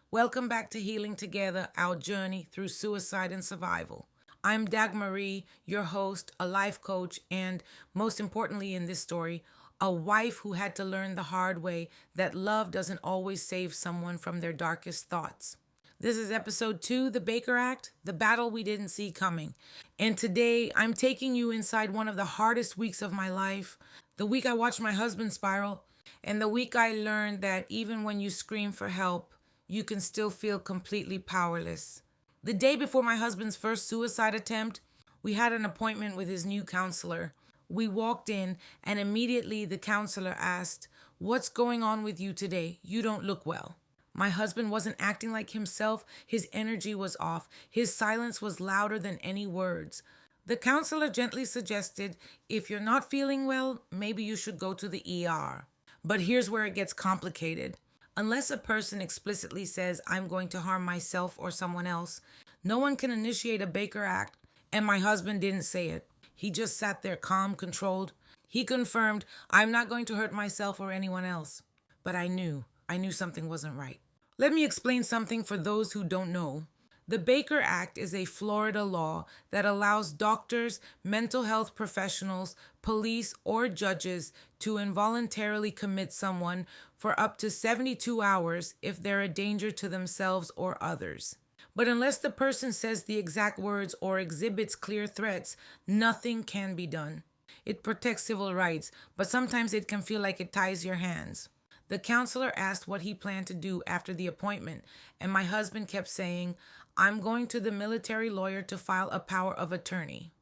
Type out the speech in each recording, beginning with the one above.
Welcome back to Healing Together, our journey through suicide and survival. I'm Dagmarie, your host, a life coach, and most importantly in this story, a wife who had to learn the hard way that love doesn't always save someone from their darkest thoughts. This is episode 2, The Baker Act, the battle we didn't see coming. And today I'm taking you inside one of the hardest weeks of my life, the week I watched my husband spiral, and the week I learned that even when you scream for help, you can still feel completely powerless. The day before my husband's first suicide attempt, we had an appointment with his new counselor. We walked in, and immediately the counselor asked, "What's going on with you today? You don't look well." My husband wasn't acting like himself. His energy was off. His silence was louder than any words. The counselor gently suggested, "If you're not feeling well, maybe you should go to the ER." But here's where it gets complicated. Unless a person explicitly says, "I'm going to harm myself or someone else," no one can initiate a Baker Act, and my husband didn't say it. He just sat there calm, controlled. He confirmed, "I'm not going to hurt myself or anyone else." But I knew something wasn't right. Let me explain something for those who don't know. The Baker Act is a Florida law that allows doctors, mental health professionals, police, or judges to involuntarily commit someone for up to 72 hours if they're a danger to themselves or others. But unless the person says the exact words or exhibits clear threats, nothing can be done. It protects civil rights, but sometimes it can feel like it ties your hands. The counselor asked what he planned to do after the appointment, and my husband kept saying, "I'm going to the military lawyer to file a power of attorney."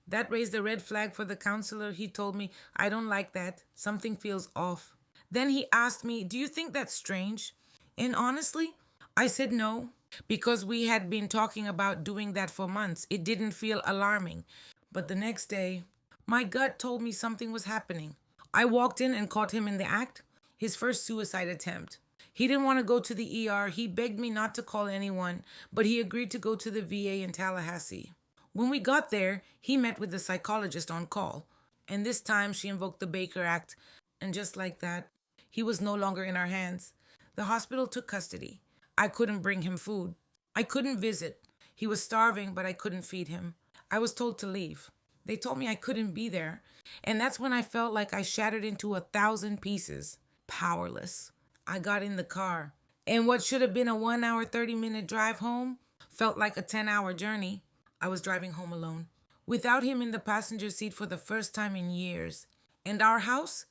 That raised a red flag for the counselor. He told me, "I don't like that. Something feels off." Then he asked me, "Do you think that's strange?" And honestly, I said no, because we had been talking about doing that for months. It didn't feel alarming. But the next day, my gut told me something was happening. I walked in and caught him in the act, his first suicide attempt. He didn't want to go to the ER. He begged me not to call anyone, but he agreed to go to the VA in Tallahassee. When we got there, he met with the psychologist on call, and this time she invoked the Baker Act, and just like that, he was no longer in our hands. The hospital took custody. I couldn't bring him food. I couldn't visit. He was starving, but I couldn't feed him. I was told to leave. They told me I couldn't be there, and that's when I felt like I shattered into 1,000 pieces. Powerless. I got in the car, and what should have been a 1 hour, 30-minute drive home felt like a 10-hour journey. I was driving home alone, without him in the passenger seat for the first time in years. And our house,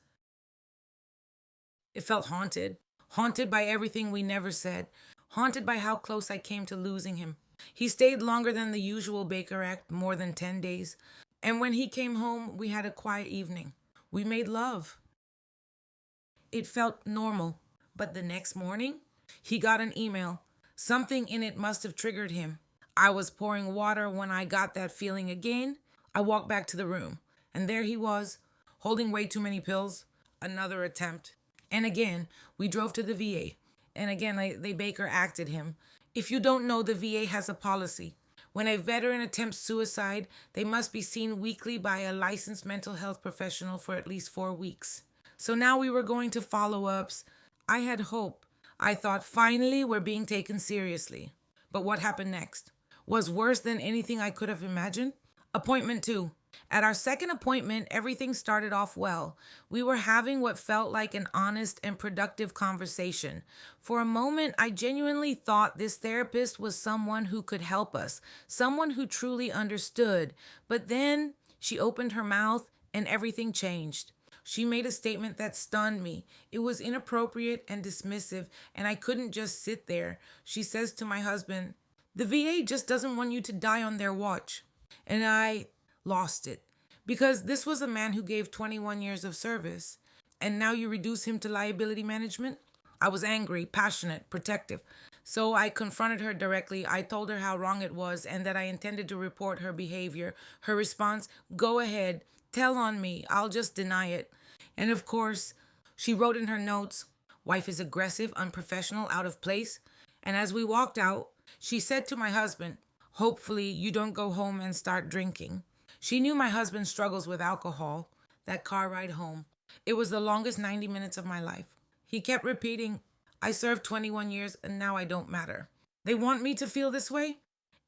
it felt haunted. Haunted by everything we never said. Haunted by how close I came to losing him. He stayed longer than the usual Baker Act, more than 10 days. And when he came home, we had a quiet evening. We made love. It felt normal. But the next morning, he got an email. Something in it must have triggered him. I was pouring water when I got that feeling again. I walked back to the room, and there he was, holding way too many pills. Another attempt. And again, we drove to the VA. And again, they Baker acted him. If you don't know, the VA has a policy. When a veteran attempts suicide, they must be seen weekly by a licensed mental health professional for at least 4 weeks. So now we were going to follow-ups. I had hope. I thought, finally, we're being taken seriously. But what happened next was worse than anything I could have imagined. Appointment 2. At our second appointment, everything started off well. We were having what felt like an honest and productive conversation. For a moment, I genuinely thought this therapist was someone who could help us, someone who truly understood. But then she opened her mouth and everything changed. She made a statement that stunned me. It was inappropriate and dismissive, and I couldn't just sit there. She says to my husband, "The VA just doesn't want you to die on their watch." And I lost it, because this was a man who gave 21 years of service, and now you reduce him to liability management? I was angry, passionate, protective. So I confronted her directly. I told her how wrong it was and that I intended to report her behavior. Her response, "Go ahead, tell on me. I'll just deny it." And of course, she wrote in her notes, "Wife is aggressive, unprofessional, out of place." And as we walked out, she said to my husband, "Hopefully you don't go home and start drinking." She knew my husband struggles with alcohol. That car ride home, it was the longest 90 minutes of my life. He kept repeating, I served 21 years and now I don't matter. They want me to feel this way?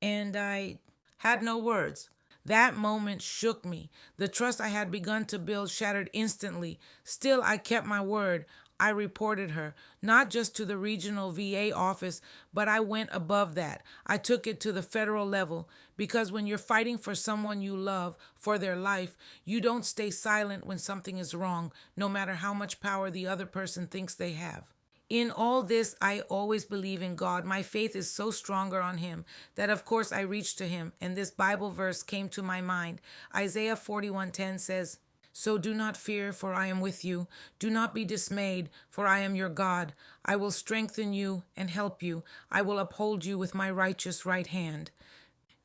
And I had no words. That moment shook me. The trust I had begun to build shattered instantly. Still, I kept my word. I reported her, not just to the regional VA office, but I went above that. I took it to the federal level because when you're fighting for someone you love, for their life, you don't stay silent when something is wrong, no matter how much power the other person thinks they have. In all this, I always believe in God. My faith is so stronger on Him that, of course, I reached to Him. And this Bible verse came to my mind. Isaiah 41:10 says, "So do not fear, for I am with you. Do not be dismayed, for I am your God. I will strengthen you and help you. I will uphold you with my righteous right hand."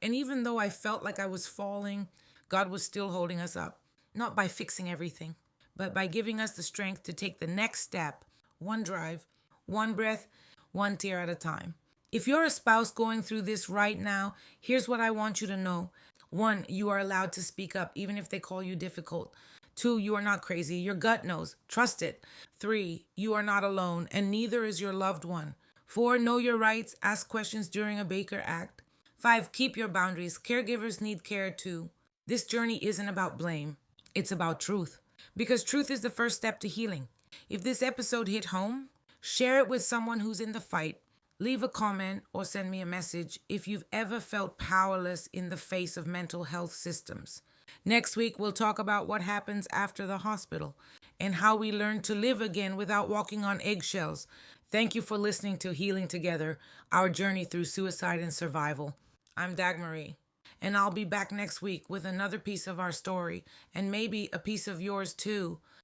And even though I felt like I was falling, God was still holding us up. Not by fixing everything, but by giving us the strength to take the next step, one drive, one breath, one tear at a time. If you're a spouse going through this right now, here's what I want you to know. One, you are allowed to speak up, even if they call you difficult. Two, you are not crazy. Your gut knows. Trust it. Three, you are not alone, and neither is your loved one. Four, know your rights. Ask questions during a Baker Act. Five, keep your boundaries. Caregivers need care too. This journey isn't about blame, it's about truth. Because truth is the first step to healing. If this episode hit home, share it with someone who's in the fight. Leave a comment or send me a message if you've ever felt powerless in the face of mental health systems. Next week, we'll talk about what happens after the hospital and how we learn to live again without walking on eggshells. Thank you for listening to Healing Together, our journey through suicide and survival. I'm Dagmarie, and I'll be back next week with another piece of our story and maybe a piece of yours too.